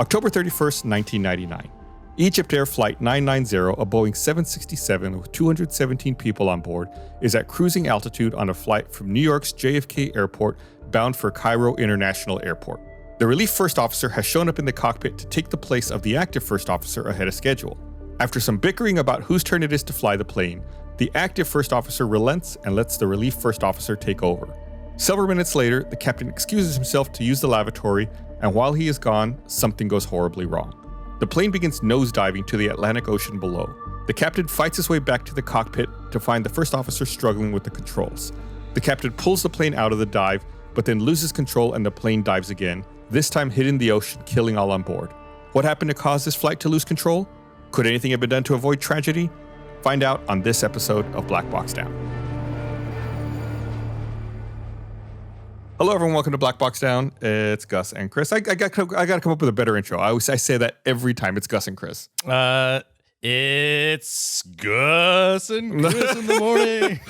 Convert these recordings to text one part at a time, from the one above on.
October 31st, 1999. EgyptAir Flight 990, a Boeing 767 with 217 people on board, is at cruising altitude on a flight from New York's JFK Airport bound for Cairo International Airport. The relief first officer has shown up in the cockpit to take the place of the active first officer ahead of schedule. After some bickering about whose turn it is to fly the plane, the active first officer relents and lets the relief first officer take over. Several minutes later, the captain excuses himself to use the lavatory, and while he is gone, something goes horribly wrong. The plane begins nosediving to the Atlantic Ocean below. The captain fights his way back to the cockpit to find the first officer struggling with the controls. The captain pulls the plane out of the dive, but then loses control and the plane dives again, this time hitting the ocean, killing all on board. What happened to cause this flight to lose control? Could anything have been done to avoid tragedy? Find out on this episode of Black Box Down. Hello, everyone. Welcome to Black Box Down. It's Gus and Chris. I got to come up with a better intro. I say that every time. It's Gus and Chris. It's Gus and Chris in the morning.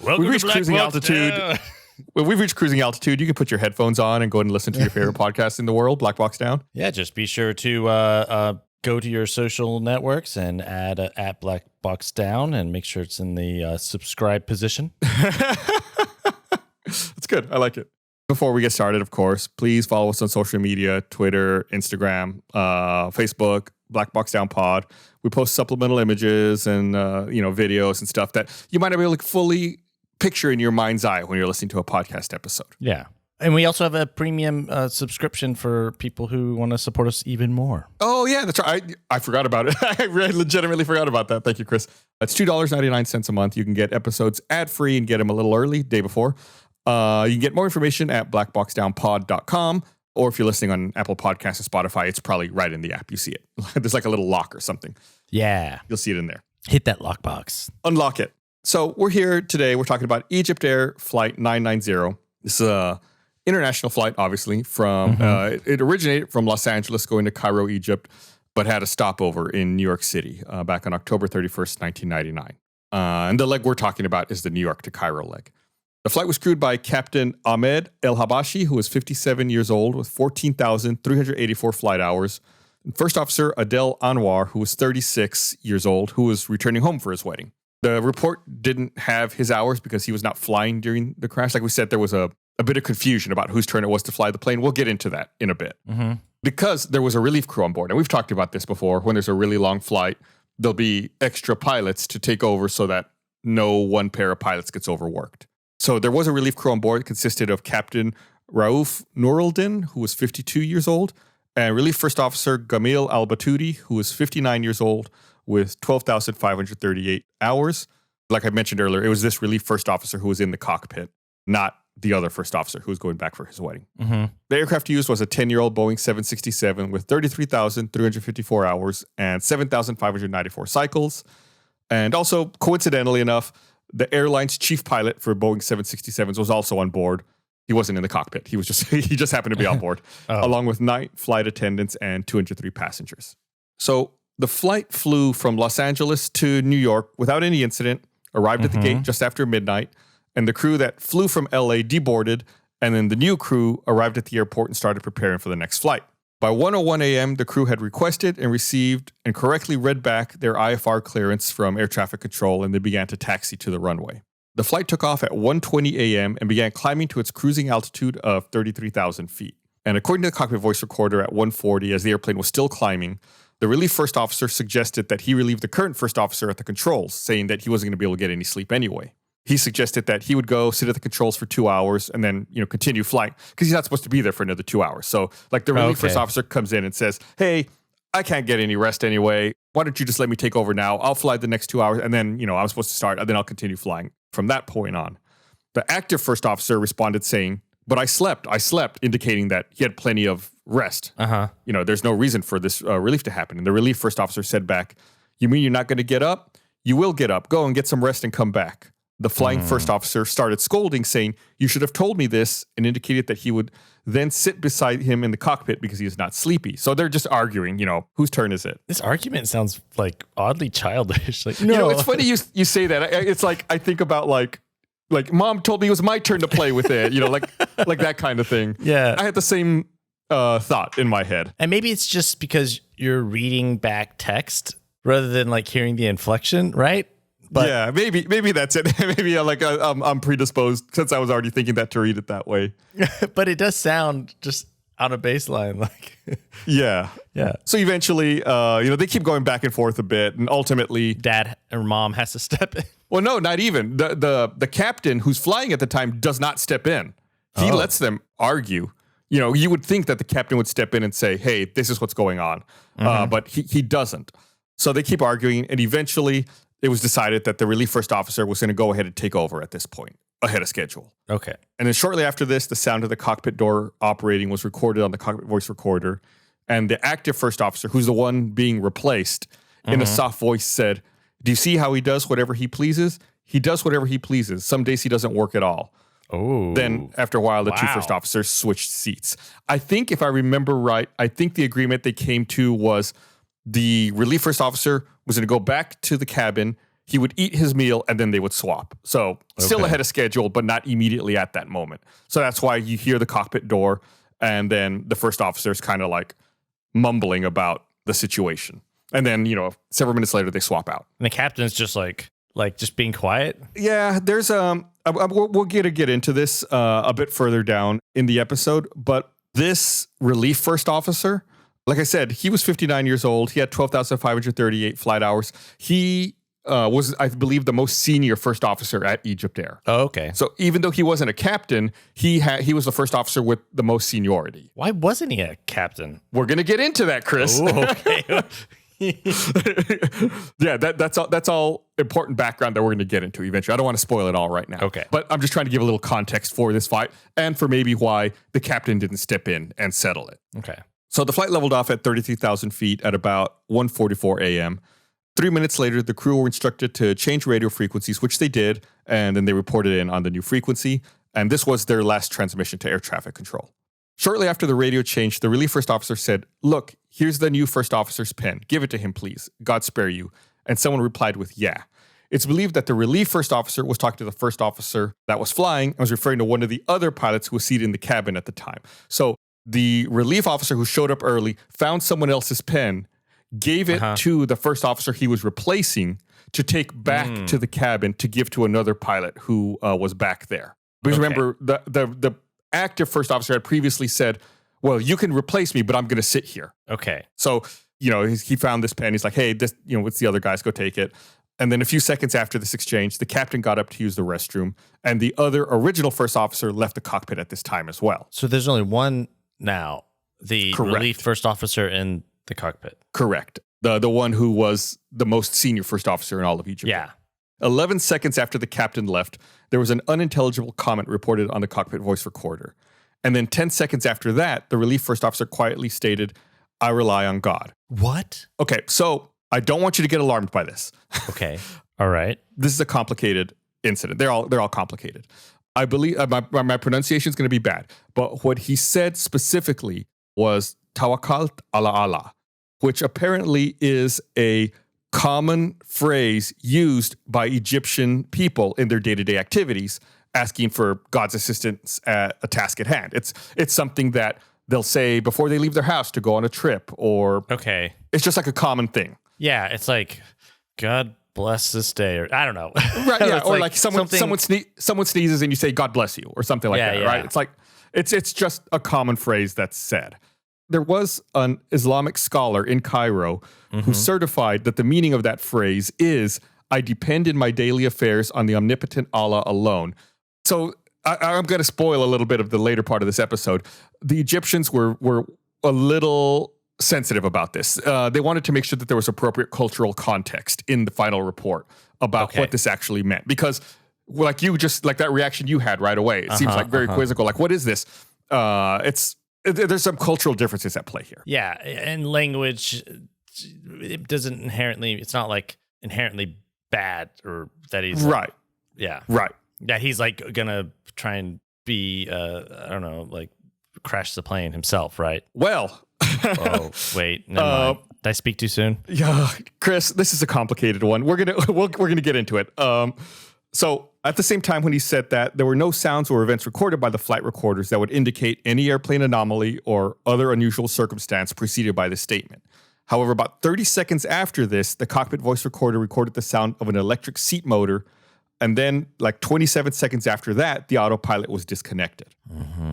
Welcome We've reached to Black cruising Box altitude. Down. When we've reached cruising altitude, you can put your headphones on and go and listen to your favorite podcast in the world, Black Box Down. Yeah, just be sure to go to your social networks and add at Black Box Down and make sure it's in the subscribe position. That's good. I like it. Before we get started, of course, please follow us on social media, Twitter, Instagram, Facebook, Black Box Down Pod. We post supplemental images and videos and stuff that you might not be able to fully picture in your mind's eye when you're listening to a podcast episode. Yeah. And we also have a premium subscription for people who want to support us even more. Oh, yeah, that's right. I forgot about it. I legitimately forgot about that. Thank you, Chris. It's $2.99 a month. You can get episodes ad-free and get them a little early, day before. You can get more information at blackboxdownpod.com, or if you're listening on Apple Podcasts or Spotify, it's probably right in the app. You see it. There's like a little lock or something. Yeah. You'll see it in there. Hit that lockbox. Unlock it. So we're here today. We're talking about EgyptAir Flight 990. This is a international flight, obviously, from it originated from Los Angeles going to Cairo, Egypt, but had a stopover in New York City back on October 31st, 1999. And the leg we're talking about is the New York to Cairo leg. The flight was crewed by Captain Ahmed El Habashi, who was 57 years old with 14,384 flight hours. And First Officer Adel Anwar, who was 36 years old, who was returning home for his wedding. The report didn't have his hours because he was not flying during the crash. Like we said, there was a bit of confusion about whose turn it was to fly the plane. We'll get into that in a bit. Mm-hmm. Because there was a relief crew on board. And we've talked about this before. When there's a really long flight, there'll be extra pilots to take over so that no one pair of pilots gets overworked. So there was a relief crew on board. It consisted of Captain Raouf Noureddin, who was 52 years old, and Relief First Officer Gamil Al-Batouti, who was 59 years old with 12,538 hours. Like I mentioned earlier, it was this Relief First Officer who was in the cockpit, not the other first officer who was going back for his wedding. Mm-hmm. The aircraft used was a 10-year-old Boeing 767 with 33,354 hours and 7,594 cycles. And also, coincidentally enough, the airline's chief pilot for Boeing 767s was also on board. He wasn't in the cockpit. He just happened to be on board, along with 9 flight attendants and 203 passengers. So the flight flew from Los Angeles to New York without any incident, arrived at the gate just after midnight, and the crew that flew from LA deboarded, and then the new crew arrived at the airport and started preparing for the next flight. By 1:01 a.m., the crew had requested and received and correctly read back their IFR clearance from air traffic control, and they began to taxi to the runway. The flight took off at 1:20 a.m. and began climbing to its cruising altitude of 33,000 feet. And according to the cockpit voice recorder at 1:40, as the airplane was still climbing, the relief first officer suggested that he relieve the current first officer at the controls, saying that he wasn't going to be able to get any sleep anyway. He suggested that he would go sit at the controls for 2 hours and then, continue flying because he's not supposed to be there for another 2 hours. So like the relief first officer comes in and says, "Hey, I can't get any rest anyway. Why don't you just let me take over now? I'll fly the next 2 hours and then, I'm supposed to start and then I'll continue flying from that point on." The active first officer responded saying, "But I slept, indicating that he had plenty of rest. There's no reason for this relief to happen. And the relief first officer said back, "You mean you're not going to get up? You will get up. Go and get some rest and come back." The flying first officer started scolding, saying, "You should have told me this," and indicated that he would then sit beside him in the cockpit because he is not sleepy. So they're just arguing, whose turn is it? This argument sounds like oddly childish. Like, no. It's funny you say that. It's like I think about like Mom told me it was my turn to play with it, like that kind of thing. Yeah. I had the same thought in my head. And maybe it's just because you're reading back text rather than like hearing the inflection, right? But yeah, maybe that's it. Maybe I'm predisposed since I was already thinking that to read it that way. But it does sound just on a baseline like. Yeah. So eventually, they keep going back and forth a bit, and ultimately, dad or mom has to step in. Well, no, not even the captain who's flying at the time does not step in. He lets them argue. You would think that the captain would step in and say, "Hey, this is what's going on," but he doesn't. So they keep arguing, and eventually it was decided that the relief first officer was going to go ahead and take over at this point, ahead of schedule. Okay. And then shortly after this, the sound of the cockpit door operating was recorded on the cockpit voice recorder, and the active first officer, who's the one being replaced, in a soft voice said, "Do you see how he does whatever he pleases? He does whatever he pleases. Some days he doesn't work at all." Oh. Then after a while, the two first officers switched seats. I think if I remember right, I think the agreement they came to was the relief first officer was going to go back to the cabin. He would eat his meal and then they would swap. So still ahead of schedule, but not immediately at that moment. So that's why you hear the cockpit door and then the first officer is kind of like mumbling about the situation. And then, several minutes later, they swap out. And the captain's just like just being quiet. Yeah, there's we'll get into this a bit further down in the episode, but this relief first officer, like I said, he was 59 years old. He had 12,538 flight hours. He was, I believe, the most senior first officer at EgyptAir. Oh, okay. So even though he wasn't a captain, he was the first officer with the most seniority. Why wasn't he a captain? We're gonna get into that, Chris. Ooh, okay. Yeah, that's all important background that we're going to get into eventually. I don't want to spoil it all right now. Okay. But I'm just trying to give a little context for this fight and for maybe why the captain didn't step in and settle it. Okay. So the flight leveled off at 33,000 feet at about 1:44 a.m. 3 minutes later, the crew were instructed to change radio frequencies, which they did, and then they reported in on the new frequency. And this was their last transmission to air traffic control. Shortly after the radio changed, the relief first officer said, "Look, here's the new first officer's pen. Give it to him, please. God spare you." And someone replied with, "Yeah." It's believed that the relief first officer was talking to the first officer that was flying and was referring to one of the other pilots who was seated in the cabin at the time. So the relief officer who showed up early found someone else's pen, gave it to the first officer he was replacing to take back to the cabin to give to another pilot who was back there. Because remember, the active first officer had previously said, "Well, you can replace me, but I'm going to sit here." Okay. So, he found this pen. He's like, "Hey, this, it's the other guys, go take it." And then a few seconds after this exchange, the captain got up to use the restroom, and the other original first officer left the cockpit at this time as well. So there's only one now, the relief first officer in the cockpit. Correct. The one who was the most senior first officer in all of Egypt. Yeah. 11 seconds after the captain left, there was an unintelligible comment reported on the cockpit voice recorder. And then 10 seconds after that, the relief first officer quietly stated, "I rely on God." What? Okay, so I don't want you to get alarmed by this. Okay. All right. This is a complicated incident. They're all complicated. I believe my pronunciation is going to be bad, but what he said specifically was "Tawakkalt ala Allah," which apparently is a common phrase used by Egyptian people in their day-to-day activities, asking for God's assistance at a task at hand. It's something that they'll say before they leave their house to go on a trip, or it's just like a common thing. Yeah, it's like, "God bless this day," or I don't know. Right? Yeah, or like someone sneezes and you say "God bless you" or something like that. Yeah. Right? It's like it's just a common phrase that's said. There was an Islamic scholar in Cairo who certified that the meaning of that phrase is, "I depend in my daily affairs on the omnipotent Allah alone." So I'm going to spoil a little bit of the later part of this episode. The Egyptians were a little sensitive about this. They wanted to make sure that there was appropriate cultural context in the final report about what this actually meant. Because like that reaction you had right away, it seems like very quizzical. Like, what is this? There's some cultural differences at play here. Yeah, and language, it doesn't inherently, it's not like inherently bad or that he's right. Yeah. Right. Yeah, he's like gonna try and be, I don't know, like crash the plane himself, right? Well. Oh, wait, never mind. Did I speak too soon? Yeah, Chris, this is a complicated one. We're gonna get into it. So At the same time, when he said that, there were no sounds or events recorded by the flight recorders that would indicate any airplane anomaly or other unusual circumstance preceded by the statement. However, about 30 seconds after this, the cockpit voice recorder recorded the sound of an electric seat motor. And then, like 27 seconds after that, the autopilot was disconnected.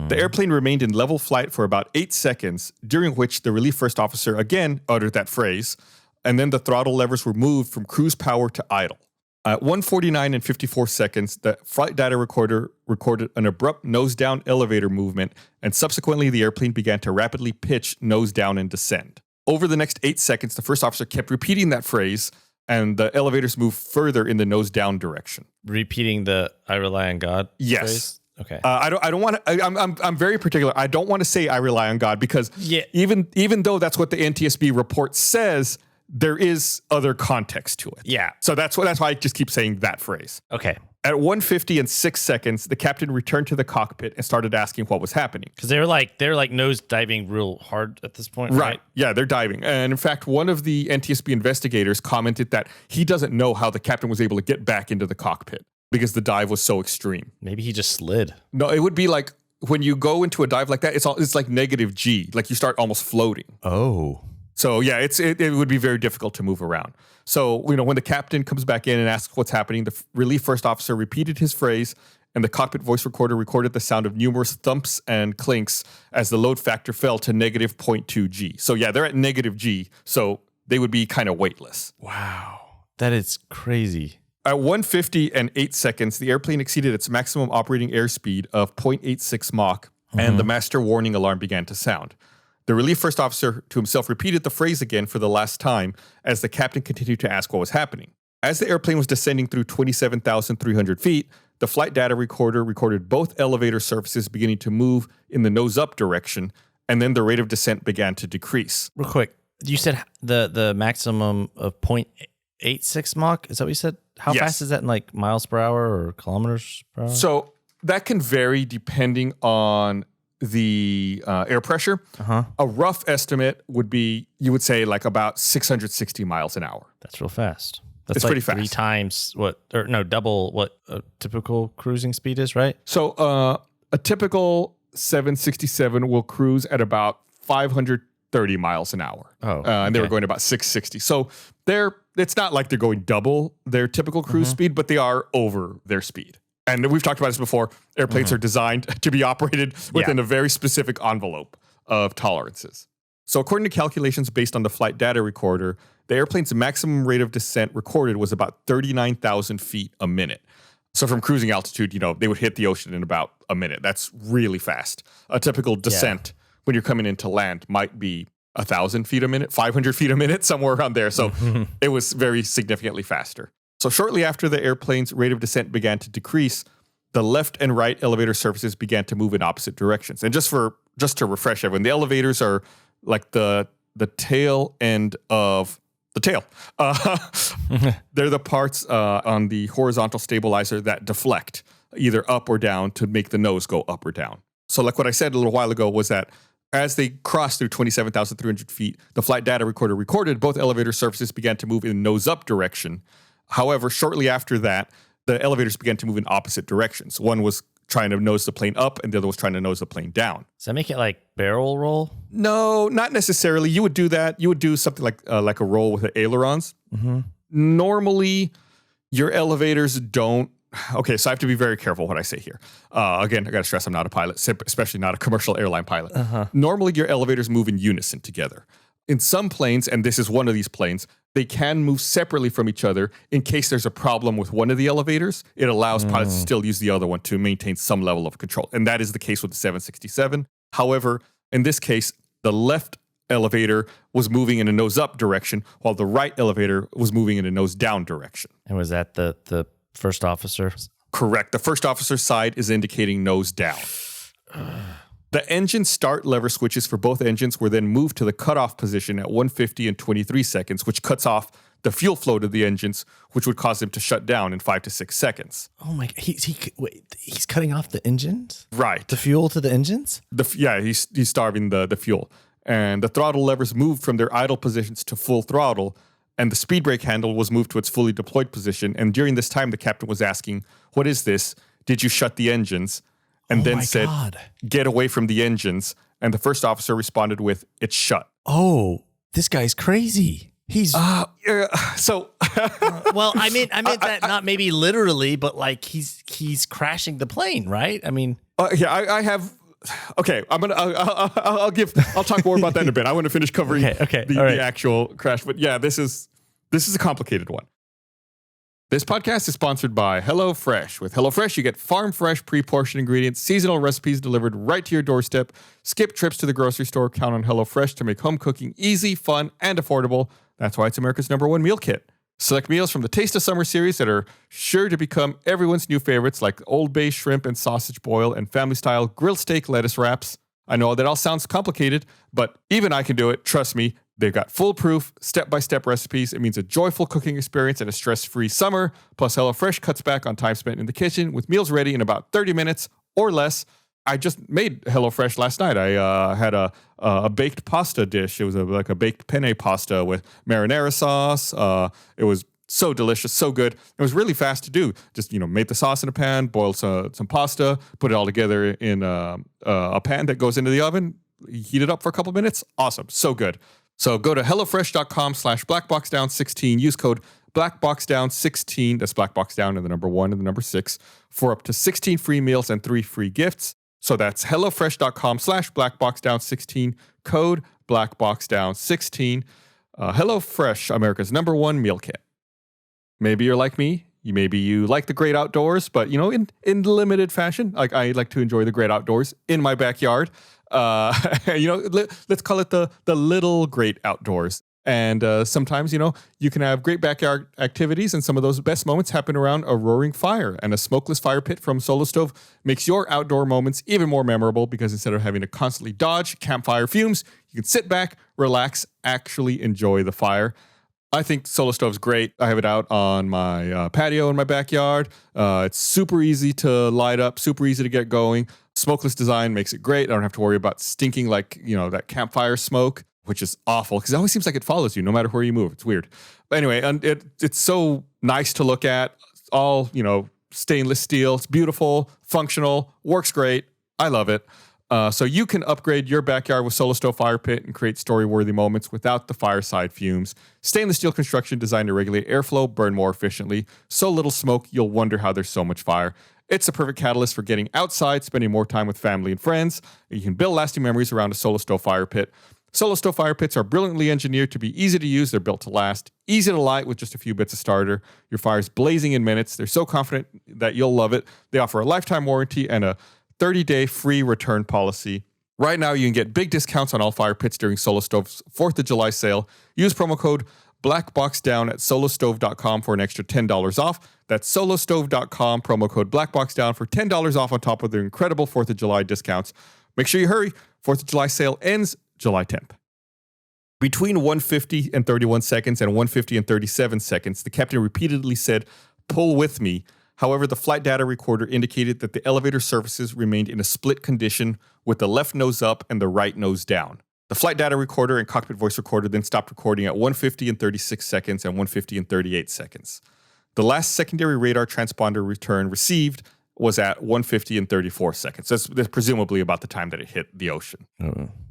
The airplane remained in level flight for about 8 seconds, during which the relief first officer again uttered that phrase, and then the throttle levers were moved from cruise power to idle. At 1:49 and 54 seconds, the flight data recorder recorded an abrupt nose-down elevator movement, and subsequently the airplane began to rapidly pitch nose down and descend. Over the next 8 seconds, the first officer kept repeating that phrase, and the elevators moved further in the nose-down direction. Repeating the "I rely on God" Yes. phrase? Okay. I don't want to. I'm very particular. I don't want to say "I rely on God" because even though that's what the NTSB report says, there is other context to it. Yeah. So that's why I just keep saying that phrase. Okay. At 1:50 and 6 seconds, the captain returned to the cockpit and started asking what was happening. Because they're like nose diving real hard at this point, right? Yeah, they're diving. And in fact, one of the NTSB investigators commented that he doesn't know how the captain was able to get back into the cockpit because the dive was so extreme. Maybe he just slid. No, it would be like when you go into a dive like that, it's like negative G, like you start almost floating. Oh. So yeah, it would be very difficult to move around. So, when the captain comes back in and asks what's happening, the relief first officer repeated his phrase, and the cockpit voice recorder recorded the sound of numerous thumps and clinks as the load factor fell to negative 0.2 G. So yeah, they're at negative G, so they would be kind of weightless. Wow. That is crazy. At 1:50 and 8 seconds, the airplane exceeded its maximum operating airspeed of 0.86 Mach, and the master warning alarm began to sound. The relief first officer to himself repeated the phrase again for the last time as the captain continued to ask what was happening. As the airplane was descending through 27,300 feet, the flight data recorder recorded both elevator surfaces beginning to move in the nose-up direction, and then the rate of descent began to decrease. Real quick, you said the maximum of 0.86 Mach? Is that what you said? How fast is that in like miles per hour or kilometers per hour? So that can vary depending on the air pressure. A rough estimate would be, you would say, like about 660 miles an hour. That's real fast. That's It's like pretty fast. 3 times double what a typical cruising speed is, right? So a typical 767 will cruise at about 530 miles an hour. And they were going about 660. So it's not like they're going double their typical cruise speed, but they are over their speed. And we've talked about this before. Airplanes are designed to be operated within a very specific envelope of tolerances. So according to calculations based on the flight data recorder, the airplane's maximum rate of descent recorded was about 39,000 feet a minute. So from cruising altitude, they would hit the ocean in about a minute. That's really fast. A typical descent when you're coming into land might be 1,000 feet a minute, 500 feet a minute, somewhere around there. So it was very significantly faster. So shortly after the airplane's rate of descent began to decrease, the left and right elevator surfaces began to move in opposite directions. And just to refresh everyone, the elevators are like the tail end of the tail. They're the parts on the horizontal stabilizer that deflect either up or down to make the nose go up or down. So like what I said a little while ago was that as they crossed through 27,300 feet, the flight data recorder recorded both elevator surfaces began to move in nose-up direction. However, shortly after that, the elevators began to move in opposite directions. One was trying to nose the plane up, and the other was trying to nose the plane down. Does that make it like barrel roll? No, not necessarily. You would do that. You would do something like a roll with the ailerons. Normally, your elevators don't. Okay, so I have to be very careful what I say here. Again, I got to stress I'm not a pilot, especially not a commercial airline pilot. Normally, your elevators move in unison together. In some planes, and this is one of these planes, they can move separately from each other in case there's a problem with one of the elevators. It allows pilots to still use the other one to maintain some level of control. And that is the case with the 767. However, in this case, the left elevator was moving in a nose-up direction, while the right elevator was moving in a nose-down direction. And was that the first officer? Correct. The first officer's side is indicating nose down. The engine start lever switches for both engines were then moved to the cutoff position at 1:50 and 23 seconds, which cuts off the fuel flow to the engines, which would cause them to shut down in 5 to 6 seconds. Oh my! He's cutting off the engines, right? The fuel to the engines. He's starving the fuel, and the throttle levers moved from their idle positions to full throttle, and the speed brake handle was moved to its fully deployed position. And during this time, the captain was asking, "What is this? Did you shut the engines?" And then said, "Get away from the engines." And the first officer responded with, "It's shut." Oh, this guy's crazy. He's so. Well, I meant that not maybe literally, but like he's crashing the plane, right? I mean, I have. Okay, I'll talk more about that in a bit. I want to finish covering the actual crash, but yeah, this is a complicated one. This podcast is sponsored by HelloFresh. With HelloFresh, you get farm-fresh, pre-portioned ingredients, seasonal recipes delivered right to your doorstep. Skip trips to the grocery store. Count on HelloFresh to make home cooking easy, fun, and affordable. That's why it's America's #1 meal kit. Select meals from the Taste of Summer series that are sure to become everyone's new favorites, like Old Bay shrimp and sausage boil and family-style grilled steak lettuce wraps. I know that all sounds complicated, but even I can do it. Trust me. They've got foolproof, step-by-step recipes. It means a joyful cooking experience and a stress-free summer. Plus, HelloFresh cuts back on time spent in the kitchen with meals ready in about 30 minutes or less. I just made HelloFresh last night. I had a baked pasta dish. It was like a baked penne pasta with marinara sauce. It was so delicious, so good. It was really fast to do. Just, made the sauce in a pan, boiled some pasta, put it all together in a pan that goes into the oven, heat it up for a couple minutes. Awesome, so good. So go to HelloFresh.com/BlackBoxDown16. Use code BlackBoxDown16. That's BlackBoxDown and the number 1 and the number 6 for up to 16 free meals and 3 free gifts. So that's HelloFresh.com/BlackBoxDown16. Code BlackBoxDown16. HelloFresh, America's #1 meal kit. Maybe you're like me. Maybe you like the great outdoors, but in limited fashion. Like I like to enjoy the great outdoors in my backyard. Let's call it the little great outdoors. And sometimes, you can have great backyard activities, and some of those best moments happen around a roaring fire. And a smokeless fire pit from Solo Stove makes your outdoor moments even more memorable because instead of having to constantly dodge campfire fumes, you can sit back, relax, actually enjoy the fire. I think Solo Stove's great. I have it out on my patio in my backyard. It's super easy to light up, super easy to get going. Smokeless design makes it great. I don't have to worry about stinking like, that campfire smoke, which is awful because it always seems like it follows you no matter where you move. It's weird. But anyway, and it's so nice to look at. It's all, stainless steel. It's beautiful, functional, works great. I love it. So you can upgrade your backyard with Solo Stove Fire Pit and create story-worthy moments without the fireside fumes. Stainless steel construction designed to regulate airflow, burn more efficiently. So little smoke, you'll wonder how there's so much fire. It's a perfect catalyst for getting outside, spending more time with family and friends. You can build lasting memories around a Solo Stove Fire Pit. Solo Stove Fire Pits are brilliantly engineered to be easy to use. They're built to last, easy to light with just a few bits of starter. Your fire's blazing in minutes. They're so confident that you'll love it. They offer a lifetime warranty and a 30-day free return policy. Right now, you can get big discounts on all fire pits during Solo Stove's 4th of July sale. Use promo code BlackBoxDown at solostove.com for an extra $10 off. That's solostove.com, promo code BlackBoxDown for $10 off on top of their incredible 4th of July discounts. Make sure you hurry. 4th of July sale ends July 10th. Between 150 and 31 seconds and 150 and 37 seconds, the captain repeatedly said, "Pull with me." However, the flight data recorder indicated that the elevator surfaces remained in a split condition with the left nose up and the right nose down. The flight data recorder and cockpit voice recorder then stopped recording at 150 and 36 seconds and 150 and 38 seconds. The last secondary radar transponder return received was at 150 and 34 seconds. That's presumably about the time that it hit the ocean.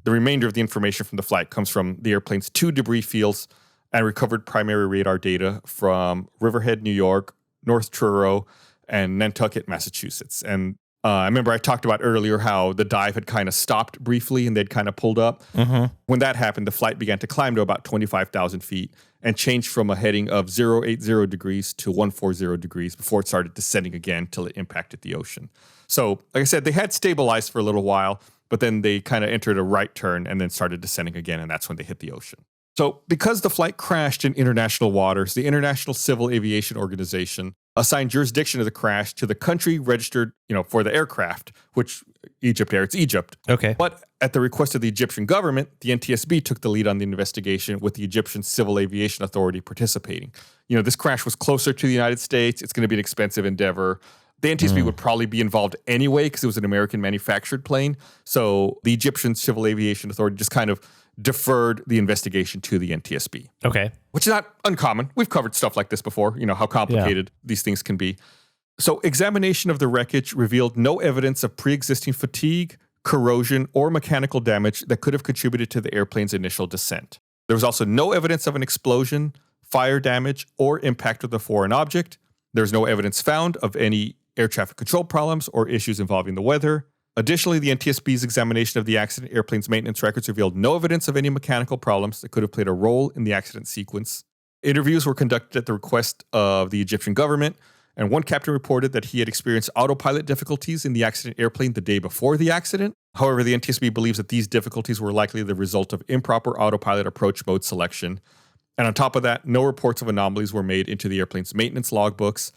The remainder of the information from the flight comes from the airplane's 2 debris fields and recovered primary radar data from Riverhead, New York, North Truro, and Nantucket, Massachusetts. And I remember I talked about earlier how the dive had kind of stopped briefly and they'd kind of pulled up. When that happened, the flight began to climb to about 25,000 feet and changed from a heading of 080 degrees to 140 degrees before it started descending again till it impacted the ocean. So, like I said, they had stabilized for a little while, but then they kind of entered a right turn and then started descending again, and that's when they hit the ocean. So because the flight crashed in international waters, the International Civil Aviation Organization assigned jurisdiction of the crash to the country registered, for the aircraft, which EgyptAir, it's Egypt. Okay. But at the request of the Egyptian government, the NTSB took the lead on the investigation with the Egyptian Civil Aviation Authority participating. This crash was closer to the United States. It's going to be an expensive endeavor. The NTSB would probably be involved anyway because it was an American manufactured plane. So the Egyptian Civil Aviation Authority just kind of deferred the investigation to the NTSB. Okay. Which is not uncommon. We've covered stuff like this before, how complicated these things can be. So examination of the wreckage revealed no evidence of pre-existing fatigue, corrosion, or mechanical damage that could have contributed to the airplane's initial descent. There was also no evidence of an explosion, fire damage, or impact with a foreign object. There was no evidence found of any air traffic control problems or issues involving the weather. Additionally, the NTSB's examination of the accident airplane's maintenance records revealed no evidence of any mechanical problems that could have played a role in the accident sequence. Interviews were conducted at the request of the Egyptian government, and one captain reported that he had experienced autopilot difficulties in the accident airplane the day before the accident. However, the NTSB believes that these difficulties were likely the result of improper autopilot approach mode selection. And on top of that, no reports of anomalies were made into the airplane's maintenance logbooks.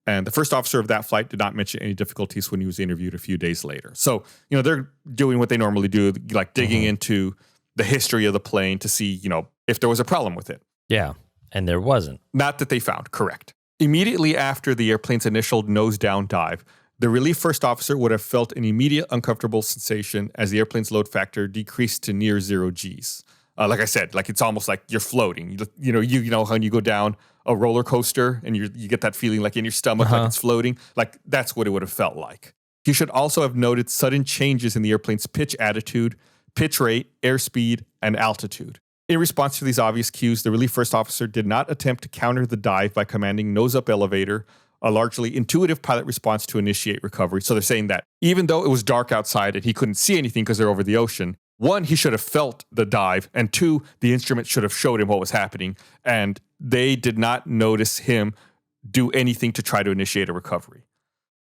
And the first officer of that flight did not mention any difficulties when he was interviewed a few days later. So, they're doing what they normally do, like digging into the history of the plane to see, if there was a problem with it. Yeah, and there wasn't. Not that they found, correct. Immediately after the airplane's initial nose-down dive, the relief first officer would have felt an immediate uncomfortable sensation as the airplane's load factor decreased to near 0 Gs. Like I said, it's almost like you're floating. You know when you go down a roller coaster and you get that feeling like in your stomach, like it's floating. Like that's what it would have felt like. He should also have noted sudden changes in the airplane's pitch attitude, pitch rate, airspeed, and altitude. In response to these obvious cues, the relief first officer did not attempt to counter the dive by commanding nose up elevator, a largely intuitive pilot response to initiate recovery. So they're saying that even though it was dark outside and he couldn't see anything because they're over the ocean, one, he should have felt the dive, and two, the instrument should have showed him what was happening, and they did not notice him do anything to try to initiate a recovery.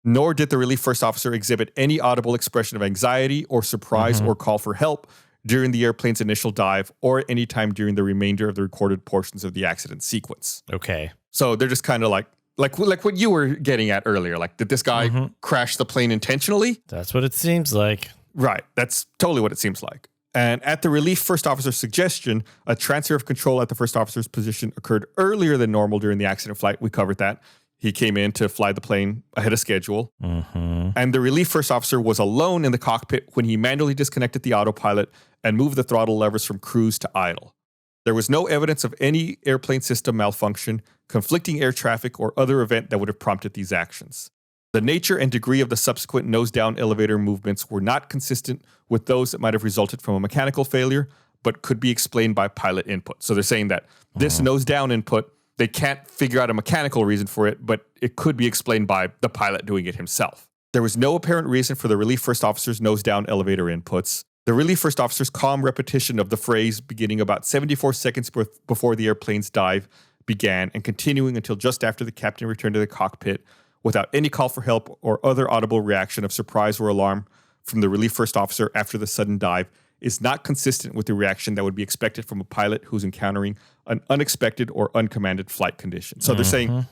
Nor did the relief first officer exhibit any audible expression of anxiety or surprise or call for help during the airplane's initial dive or any time during the remainder of the recorded portions of the accident sequence. Okay. So they're just kind of like what you were getting at earlier. Like, did this guy crash the plane intentionally? That's what it seems like. Right. That's totally what it seems like. And at the relief first officer's suggestion, a transfer of control at the first officer's position occurred earlier than normal during the accident flight. We covered that. He came in to fly the plane ahead of schedule. And the relief first officer was alone in the cockpit when he manually disconnected the autopilot and moved the throttle levers from cruise to idle. There was no evidence of any airplane system malfunction, conflicting air traffic, or other event that would have prompted these actions. The nature and degree of the subsequent nose-down elevator movements were not consistent with those that might have resulted from a mechanical failure, but could be explained by pilot input. So they're saying that this nose-down input, they can't figure out a mechanical reason for it, but it could be explained by the pilot doing it himself. There was no apparent reason for the relief first officer's nose-down elevator inputs. The relief first officer's calm repetition of the phrase beginning about 74 seconds before the airplane's dive began and continuing until just after the captain returned to the cockpit without any call for help or other audible reaction of surprise or alarm from the relief first officer after the sudden dive is not consistent with the reaction that would be expected from a pilot who's encountering an unexpected or uncommanded flight condition. So they're saying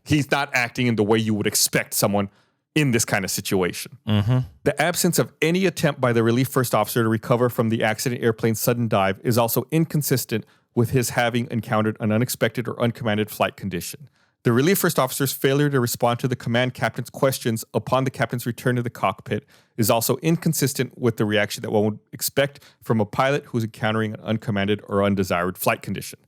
he's not acting in the way you would expect someone in this kind of situation. The absence of any attempt by the relief first officer to recover from the accident airplane's sudden dive is also inconsistent with his having encountered an unexpected or uncommanded flight condition. The relief first officer's failure to respond to the command captain's questions upon the captain's return to the cockpit is also inconsistent with the reaction that one would expect from a pilot who's encountering an uncommanded or undesired flight condition.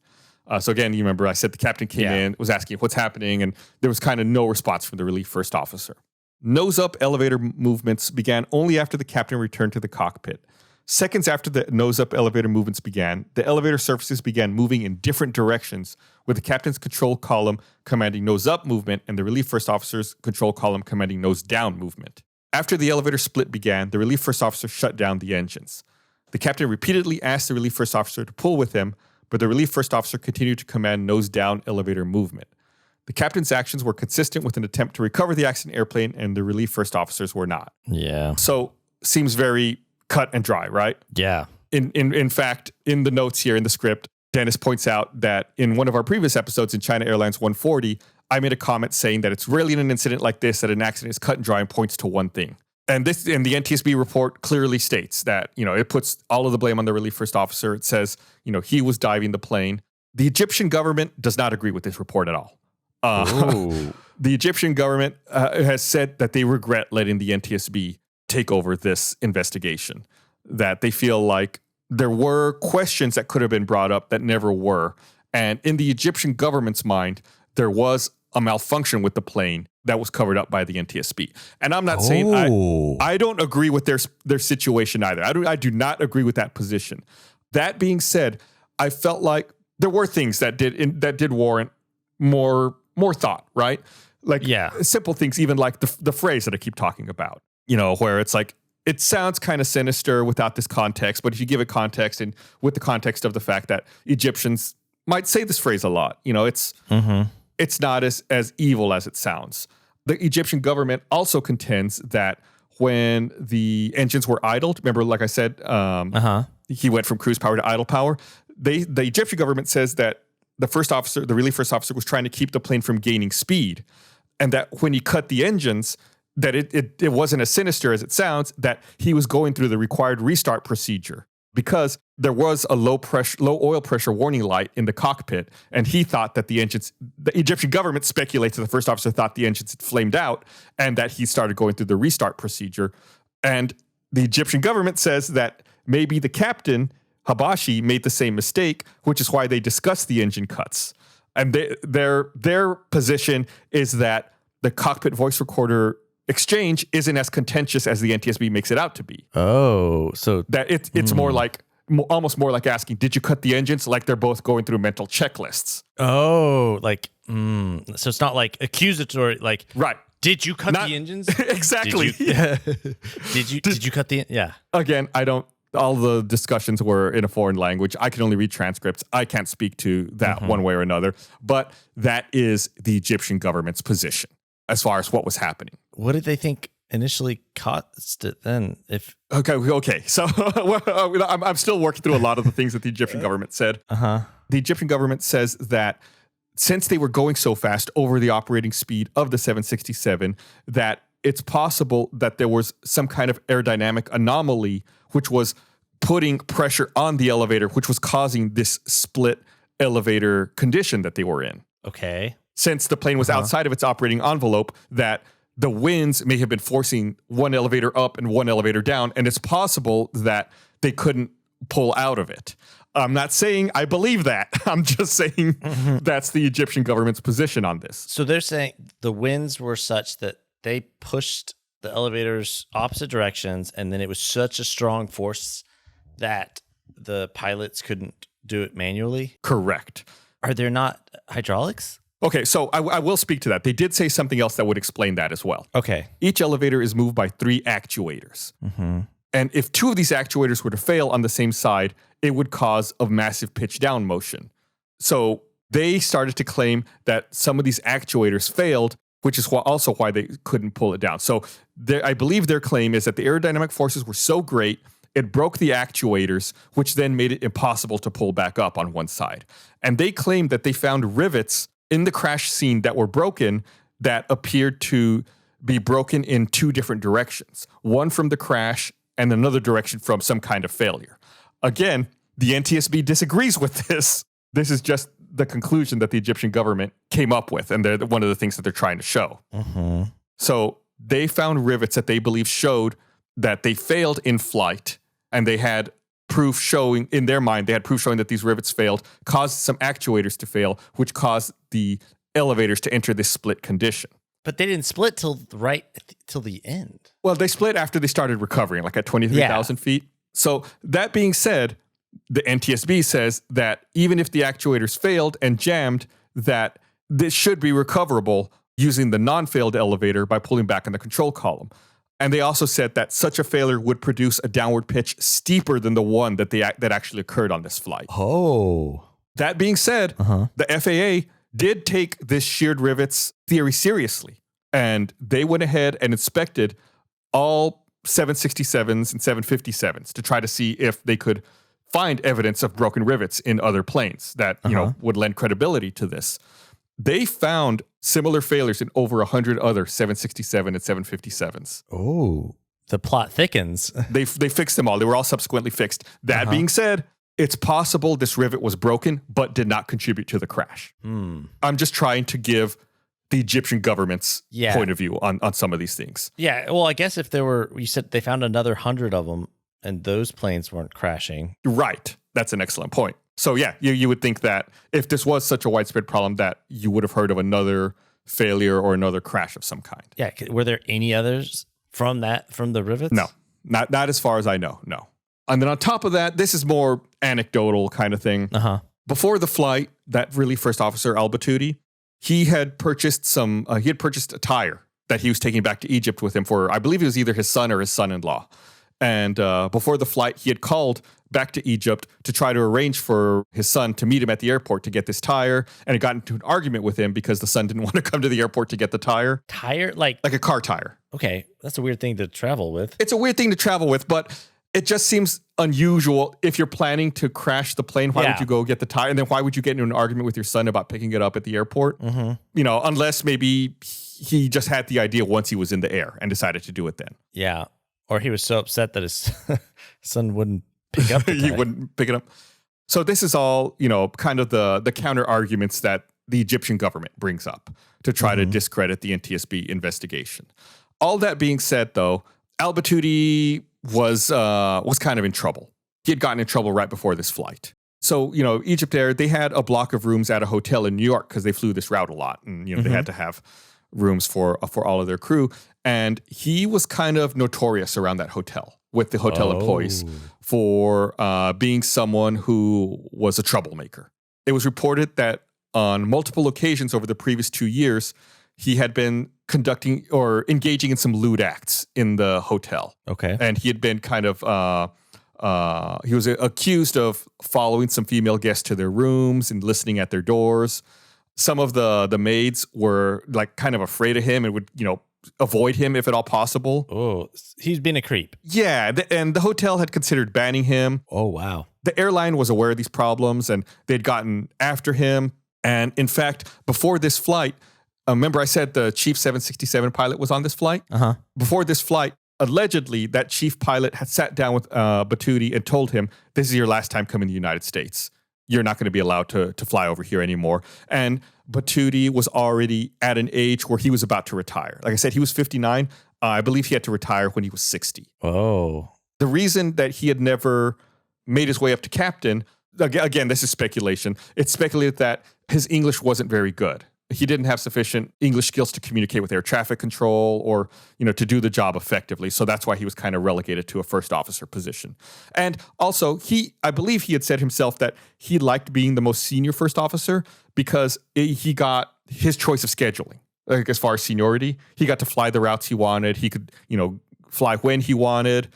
So again, you remember I said the captain came in, was asking what's happening, and there was kind of no response from the relief first officer. Nose-up elevator movements began only after the captain returned to the cockpit. Seconds after the nose-up elevator movements began, the elevator surfaces began moving in different directions, with the captain's control column commanding nose-up movement and the relief first officer's control column commanding nose-down movement. After the elevator split began, the relief first officer shut down the engines. The captain repeatedly asked the relief first officer to pull with him, but the relief first officer continued to command nose-down elevator movement. The captain's actions were consistent with an attempt to recover the accident airplane, and the relief first officers were not. Yeah. So, seems very cut and dry, right? Yeah. In fact, in the notes here in the script, Dennis points out that in one of our previous episodes in China Airlines 140, I made a comment saying that it's rarely in an incident like this that an accident is cut and dry and points to one thing. And the NTSB report clearly states that, it puts all of the blame on the relief first officer. It says, he was diving the plane. The Egyptian government does not agree with this report at all. The Egyptian government has said that they regret letting the NTSB take over this investigation, that they feel like there were questions that could have been brought up that never were. And in the Egyptian government's mind, there was a malfunction with the plane that was covered up by the NTSB. And I'm not saying I don't agree with their situation either. I do not agree with that position. That being said, I felt like there were things that did warrant more thought, right? Like simple things, even like the phrase that I keep talking about, where it's like, it sounds kind of sinister without this context, but if you give it context and with the context of the fact that Egyptians might say this phrase a lot, it's not as evil as it sounds. The Egyptian government also contends that when the engines were idled, remember, like I said, he went from cruise power to idle power. The Egyptian government says that the relief first officer was trying to keep the plane from gaining speed, and that when he cut the engines, that it wasn't as sinister as it sounds, that he was going through the required restart procedure because there was a low oil pressure warning light in the cockpit, and he thought that the Egyptian government speculates that the first officer thought the engines had flamed out and that he started going through the restart procedure. And the Egyptian government says that maybe the captain, Habashi, made the same mistake, which is why they discussed the engine cuts. And their position is that the cockpit voice recorder exchange isn't as contentious as the NTSB makes it out to be. Oh, so that it's more like almost more like asking, did you cut the engines? Like they're both going through mental checklists. Oh, like so it's not like accusatory, like right. Did you cut the engines? Exactly. Did you cut the Again, all the discussions were in a foreign language. I can only read transcripts. I can't speak to that one way or another. But that is the Egyptian government's position as far as what was happening. What did they think initially caused it then? Okay. So I'm still working through a lot of the things that the Egyptian government said. The Egyptian government says that since they were going so fast over the operating speed of the 767, that it's possible that there was some kind of aerodynamic anomaly which was putting pressure on the elevator, which was causing this split elevator condition that they were in. Okay. Since the plane was outside of its operating envelope, that the winds may have been forcing one elevator up and one elevator down, and it's possible that they couldn't pull out of it. I'm not saying I believe that. I'm just saying that's the Egyptian government's position on this. So they're saying the winds were such that they pushed the elevators opposite directions, and then it was such a strong force that the pilots couldn't do it manually? Correct. Are there not hydraulics? Okay, so I will speak to that. They did say something else that would explain that as well. Okay. Each elevator is moved by 3 actuators. And if 2 of these actuators were to fail on the same side, it would cause a massive pitch down motion. So they started to claim that some of these actuators failed, which is also why they couldn't pull it down. So I believe their claim is that the aerodynamic forces were so great, it broke the actuators, which then made it impossible to pull back up on one side. And they claimed that they found rivets in the crash scene that were broken that appeared to be broken in 2 different directions. One from the crash and another direction from some kind of failure. Again, the NTSB disagrees with this. This is just the conclusion that the Egyptian government came up with, and they're one of the things that they're trying to show. So they found rivets that they believe showed that they failed in flight, and they had proof showing, in their mind, that these rivets failed, caused some actuators to fail, which caused the elevators to enter this split condition. But they didn't split till the end. Well, they split after they started recovering, like at 23,000 feet. So that being said, the NTSB says that even if the actuators failed and jammed, that this should be recoverable using the non-failed elevator by pulling back on the control column. And they also said that such a failure would produce a downward pitch steeper than the one that actually occurred on this flight. Oh. That being said, the FAA did take this sheared rivets theory seriously. And they went ahead and inspected all 767s and 757s to try to see if they could find evidence of broken rivets in other planes that would lend credibility to this. They found similar failures in over 100 other 767 and 757s. Oh, the plot thickens. They fixed them all. They were all subsequently fixed. That being said, it's possible this rivet was broken, but did not contribute to the crash. I'm just trying to give the Egyptian government's point of view on some of these things. Yeah, well, I guess if there were, you said they found another 100 of them, and those planes weren't crashing. Right. That's an excellent point. So yeah, you would think that if this was such a widespread problem that you would have heard of another failure or another crash of some kind. Yeah. Were there any others from the rivets? No, not as far as I know. No. And then on top of that, this is more anecdotal kind of thing. Before the flight, that really first officer, Al-Batouti, he had purchased a tire that he was taking back to Egypt with him for, I believe it was either his son or his son-in-law. And before the flight, he had called back to Egypt to try to arrange for his son to meet him at the airport to get this tire. And it got into an argument with him because the son didn't want to come to the airport to get the tire. Tire? Like a car tire. Okay, that's a weird thing to travel with. It's a weird thing to travel with, but it just seems unusual. If you're planning to crash the plane, why would you go get the tire? And then why would you get into an argument with your son about picking it up at the airport? Unless maybe he just had the idea once he was in the air and decided to do it then. Yeah. Or he was so upset that his son wouldn't pick up the tire. He wouldn't pick it up. So this is all, kind of the counter arguments that the Egyptian government brings up to try to discredit the NTSB investigation. All that being said, though, Al-Batouti was kind of in trouble. He had gotten in trouble right before this flight. So, EgyptAir, they had a block of rooms at a hotel in New York because they flew this route a lot. And, they had to have rooms for all of their crew. And he was kind of notorious around that hotel with the hotel employees for being someone who was a troublemaker. It was reported that on multiple occasions over the previous 2 years, he had been conducting or engaging in some lewd acts in the hotel. Okay. And he had been kind of, he was accused of following some female guests to their rooms and listening at their doors. Some of the maids were like kind of afraid of him and would, avoid him if at all possible. Oh, he's been a creep. Yeah. And the hotel had considered banning him. Oh, wow. The airline was aware of these problems and they'd gotten after him. And in fact, before this flight, remember I said the chief 767 pilot was on this flight? Before this flight, allegedly that chief pilot had sat down with Batouti and told him, this is your last time coming to the United States. You're not going to be allowed to fly over here anymore. And Batouti was already at an age where he was about to retire. Like I said, he was 59. I believe he had to retire when he was 60. Oh. The reason that he had never made his way up to captain, again, this is speculation. It's speculated that his English wasn't very good. He didn't have sufficient English skills to communicate with air traffic control or, to do the job effectively. So that's why he was kind of relegated to a first officer position. And also, I believe he had said himself that he liked being the most senior first officer because he got his choice of scheduling. Like as far as seniority, he got to fly the routes he wanted. He could, fly when he wanted.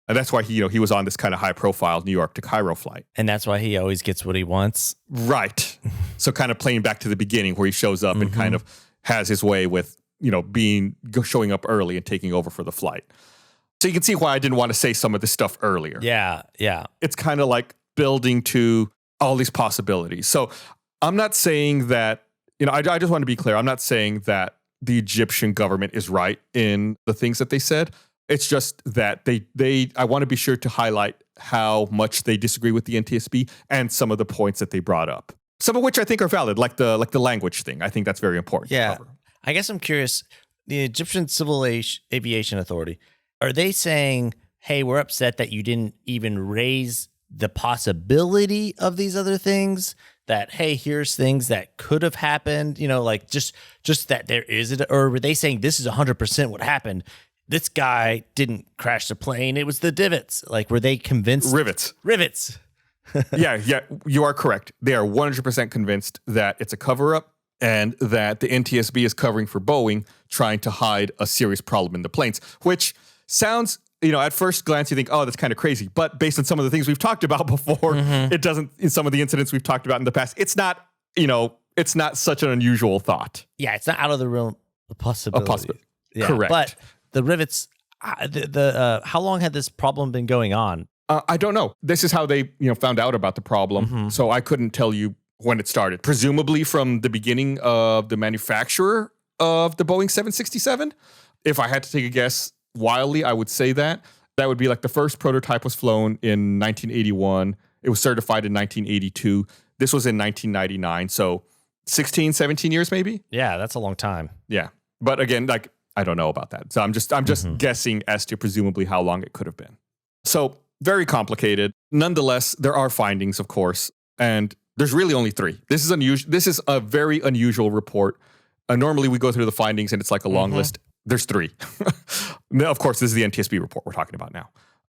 And that's why he was on this kind of high profile New York to Cairo flight. And that's why he always gets what he wants. Right. So kind of playing back to the beginning where he shows up and kind of has his way with, showing up early and taking over for the flight. So you can see why I didn't want to say some of this stuff earlier. Yeah. Yeah. It's kind of like building to all these possibilities. So I'm not saying that, I just want to be clear. I'm not saying that the Egyptian government is right in the things that they said. It's just that I want to be sure to highlight how much they disagree with the NTSB and some of the points that they brought up. Some of which I think are valid, like the language thing. I think that's very important. Yeah. To cover. I guess I'm curious. The Egyptian Civil Aviation Authority, are they saying, hey, we're upset that you didn't even raise the possibility of these other things? That, hey, here's things that could have happened, like just that there is it, or were they saying this is 100% what happened? This guy didn't crash the plane. It was the divots. Like, were they convinced? Rivets. Yeah, you are correct. They are 100% convinced that it's a cover-up and that the NTSB is covering for Boeing, trying to hide a serious problem in the planes, which sounds, at first glance, you think, oh, that's kind of crazy. But based on some of the things we've talked about before, it doesn't, in some of the incidents we've talked about in the past, it's not, it's not such an unusual thought. Yeah, it's not out of the realm of possibility. Yeah, correct. But the rivets, how long had this problem been going on? I don't know. This is how they, found out about the problem. So I couldn't tell you when it started. Presumably from the beginning of the manufacturer of the Boeing 767. If I had to take a guess wildly, I would say that would be like the first prototype was flown in 1981. It was certified in 1982. This was in 1999. So 16, 17 years maybe? Yeah, that's a long time. Yeah. But again, I don't know about that. So I'm just guessing as to presumably how long it could have been. So Very complicated. Nonetheless, there are findings, of course, and there's really only 3. This is unusual. This is a very unusual report. Normally, we go through the findings and it's like a long list. There's 3. Now, of course, this is the NTSB report we're talking about now.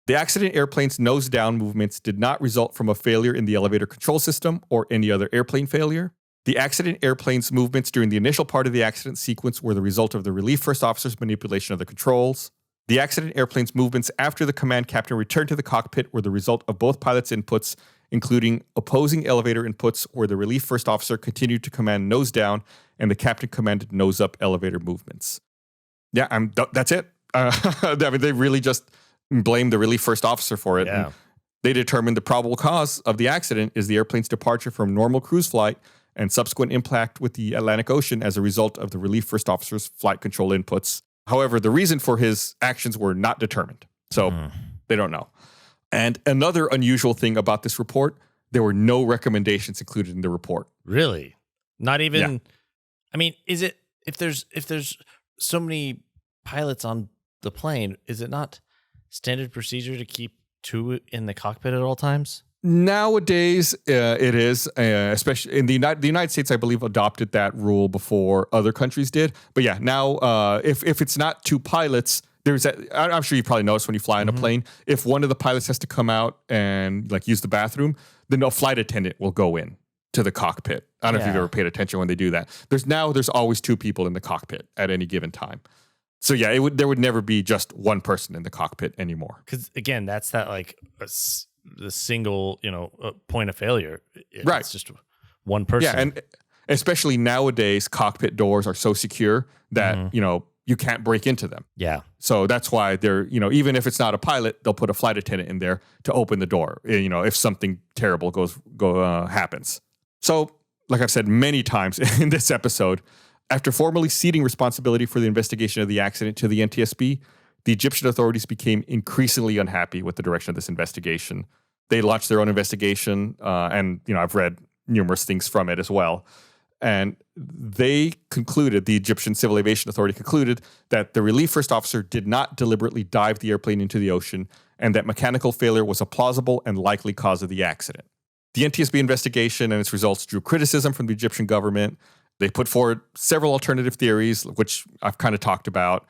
The accident airplane's nose-down movements did not result from a failure in the elevator control system or any other airplane failure. The accident airplane's movements during the initial part of the accident sequence were the result of the relief first officer's manipulation of the controls. The accident airplane's movements after the command captain returned to the cockpit were the result of both pilots' inputs, including opposing elevator inputs where the relief first officer continued to command nose down and the captain commanded nose up elevator movements. Yeah, that's it. I mean, they really just blame the relief first officer for it. Yeah. They determined the probable cause of the accident is the airplane's departure from normal cruise flight and subsequent impact with the Atlantic Ocean as a result of the relief first officer's flight control inputs. However, the reason for his actions were not determined. So they don't know. And another unusual thing about this report, there were no recommendations included in the report. Really? Not even, Yeah. I mean, is it, if there's so many pilots on the plane, is it not standard procedure to keep 2 in the cockpit at all times? Nowadays, it is, especially in the United States, I believe, adopted that rule before other countries did. But yeah, now if it's not 2 pilots, I'm sure you probably noticed when you fly on a plane, if one of the pilots has to come out and like use the bathroom, then a flight attendant will go in to the cockpit. I don't know if you've ever paid attention when they do that. There's always 2 people in the cockpit at any given time. So yeah, there would never be just one person in the cockpit anymore. Because again, that's that like the single point of failure. Right. It's just one person. Yeah, and especially nowadays, cockpit doors are so secure that you can't break into them. Yeah. So that's why they're even if it's not a pilot, they'll put a flight attendant in there to open the door. If something terrible happens. So like I've said many times in this episode, after formally ceding responsibility for the investigation of the accident to the NTSB, the Egyptian authorities became increasingly unhappy with the direction of this investigation. They launched their own investigation, and I've read numerous things from it as well. And the Egyptian Civil Aviation Authority concluded that the relief first officer did not deliberately dive the airplane into the ocean, and that mechanical failure was a plausible and likely cause of the accident. The NTSB investigation and its results drew criticism from the Egyptian government. They put forward several alternative theories, which I've kind of talked about.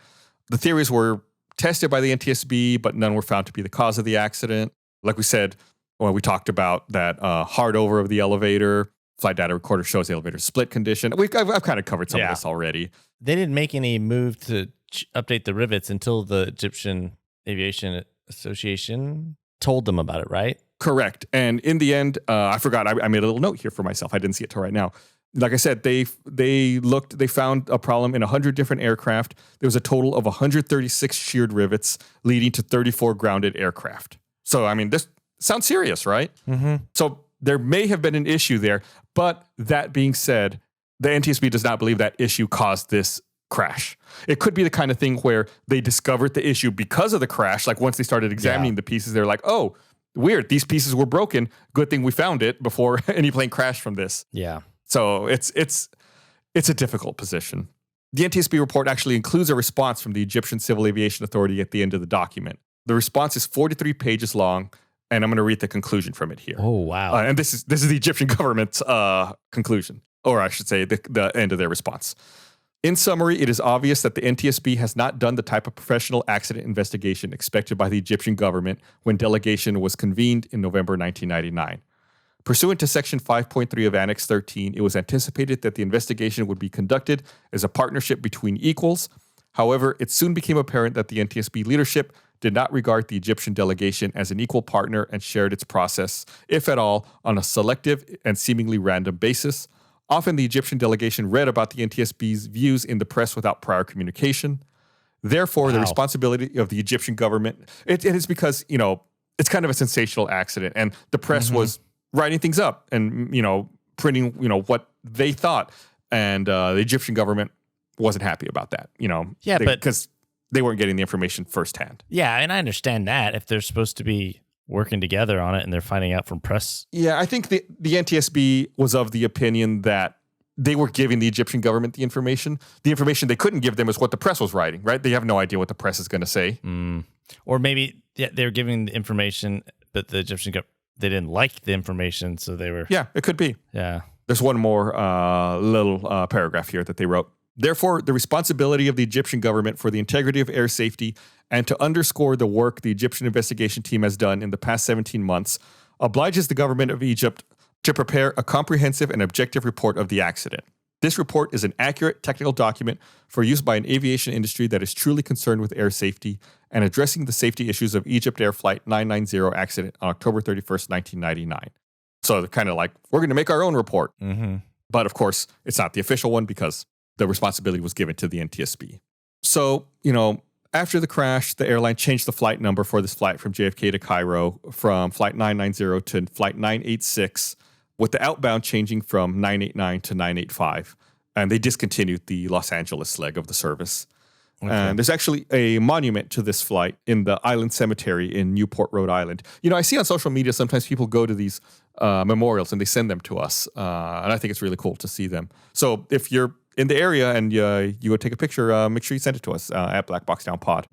The theories were tested by the NTSB, but none were found to be the cause of the accident. Like we said, we talked about that hard over of the elevator. Flight data recorder shows the elevator split condition. I've kind of covered some of this already. They didn't make any move to update the rivets until the Egyptian Aviation Association told them about it, right? Correct. And in the end, I forgot. I made a little note here for myself. I didn't see it till right now. Like I said, they found a problem in 100 different aircraft. There was a total of 136 sheared rivets, leading to 34 grounded aircraft. So, I mean, this sounds serious, right? Mm-hmm. So there may have been an issue there. But that being said, the NTSB does not believe that issue caused this crash. It could be the kind of thing where they discovered the issue because of the crash. Like once they started examining the pieces, they're like, oh, weird. These pieces were broken. Good thing we found it before any plane crashed from this. Yeah. So it's a difficult position. The NTSB report actually includes a response from the Egyptian Civil Aviation Authority at the end of the document. The response is 43 pages long, and I'm going to read the conclusion from it here. Oh, wow. And this is the Egyptian government's conclusion, or I should say the end of their response. In summary, it is obvious that the NTSB has not done the type of professional accident investigation expected by the Egyptian government when delegation was convened in November 1999. Pursuant to Section 5.3 of Annex 13, it was anticipated that the investigation would be conducted as a partnership between equals. However, it soon became apparent that the NTSB leadership did not regard the Egyptian delegation as an equal partner and shared its process, if at all, on a selective and seemingly random basis. Often the Egyptian delegation read about the NTSB's views in the press without prior communication. Therefore, the responsibility of the Egyptian government, it is because, it's kind of a sensational accident, and the press was writing things up and, printing, what they thought. And the Egyptian government wasn't happy about that, because they weren't getting the information firsthand. Yeah, and I understand that if they're supposed to be working together on it and they're finding out from press. Yeah, I think the NTSB was of the opinion that they were giving the Egyptian government the information. The information they couldn't give them is what the press was writing, right? They have no idea what the press is going to say. Or maybe they were giving the information, but the Egyptian government, they didn't like the information, so they were... Yeah, it could be. Yeah. There's one more little paragraph here that they wrote. Therefore, the responsibility of the Egyptian government for the integrity of air safety and to underscore the work the Egyptian investigation team has done in the past 17 months obliges the government of Egypt to prepare a comprehensive and objective report of the accident. This report is an accurate technical document for use by an aviation industry that is truly concerned with air safety and addressing the safety issues of EgyptAir Flight 990 accident on October 31st, 1999. So they're kind of like, we're going to make our own report. But of course, it's not the official one because the responsibility was given to the NTSB. So, after the crash, the airline changed the flight number for this flight from JFK to Cairo from Flight 990 to Flight 986, with the outbound changing from 989 to 985. And they discontinued the Los Angeles leg of the service. Okay. And there's actually a monument to this flight in the Island Cemetery in Newport, Rhode Island. I see on social media sometimes people go to these memorials and they send them to us. And I think it's really cool to see them. So if you're in the area and you go take a picture, make sure you send it to us at Black Box Down Pod.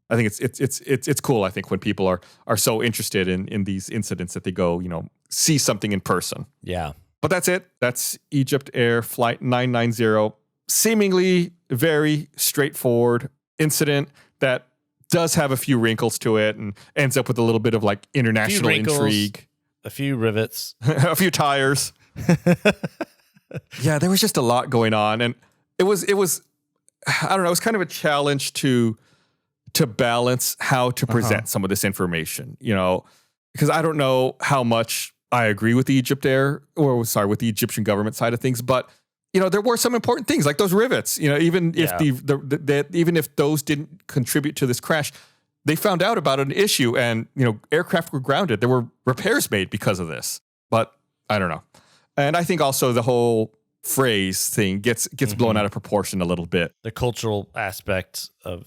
I think it's cool. I think when people are so interested in these incidents that they go, see something in person. Yeah. But that's it. That's EgyptAir Flight 990. Seemingly very straightforward incident that does have a few wrinkles to it and ends up with a little bit of like international intrigue. A few rivets. A few tires. Yeah, there was just a lot going on. And it was I don't know, it was kind of a challenge to balance how to present some of this information, because I don't know how much I agree with the with the Egyptian government side of things, but there were some important things like those rivets, even if even if those didn't contribute to this crash, they found out about an issue and, aircraft were grounded. There were repairs made because of this, but I don't know. And I think also the whole phrase thing gets blown out of proportion a little bit. The cultural aspect of,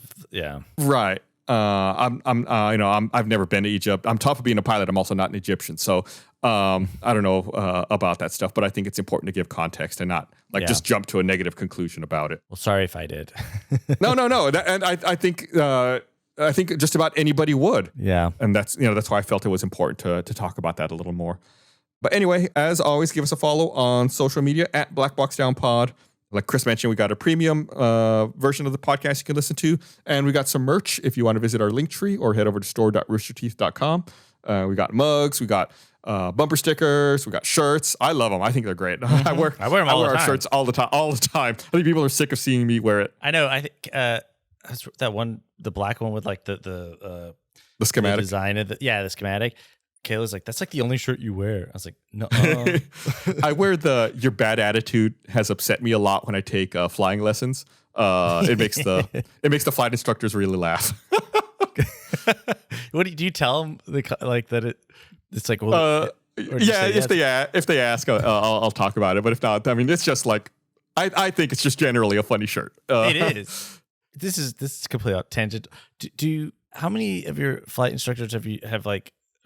right. I've never been to Egypt. On top of being a pilot, I'm also not an Egyptian. So I don't know about that stuff, but I think it's important to give context and not just jump to a negative conclusion about it. Well, sorry if I did. No. And I think just about anybody would. Yeah. And that's why I felt it was important to talk about that a little more. But anyway, as always, give us a follow on social media at Black Box Down Pod. Like Chris mentioned, we got a premium version of the podcast you can listen to. And we got some merch if you want to visit our link tree or head over to store.roosterteeth.com. We got mugs, we got bumper stickers, we got shirts. I love them. I think they're great. I wear them all the time. Shirts all the time. I think people are sick of seeing me wear it. I know. I think that one, the black one with like the schematic the design of the schematic. Kayla's like, that's like the only shirt you wear. I was like, no. I wear your bad attitude has upset me a lot when I take flying lessons. It makes the flight instructors really laugh. What do you tell them? That it's like, well, if they ask, I'll talk about it. But if not, I mean, it's just like I think it's just generally a funny shirt. It is. This is completely out tangent. How many of your flight instructors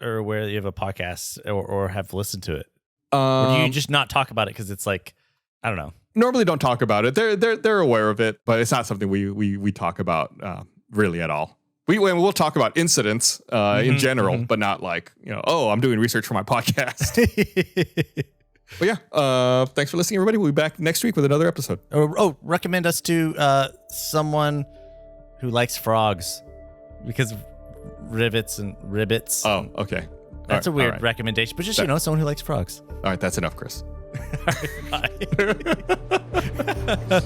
or where you have a podcast or have listened to it? Or do you just not talk about it because it's like, I don't know. Normally don't talk about it. They're aware of it, but it's not something we talk about really at all. We'll talk about incidents in general, but not like, I'm doing research for my podcast. But yeah, thanks for listening, everybody. We'll be back next week with another episode. Recommend us to someone who likes frogs because rivets and ribbits. Oh, okay. That's a weird recommendation, but just, someone who likes frogs. All right, that's enough, Chris. All right, bye.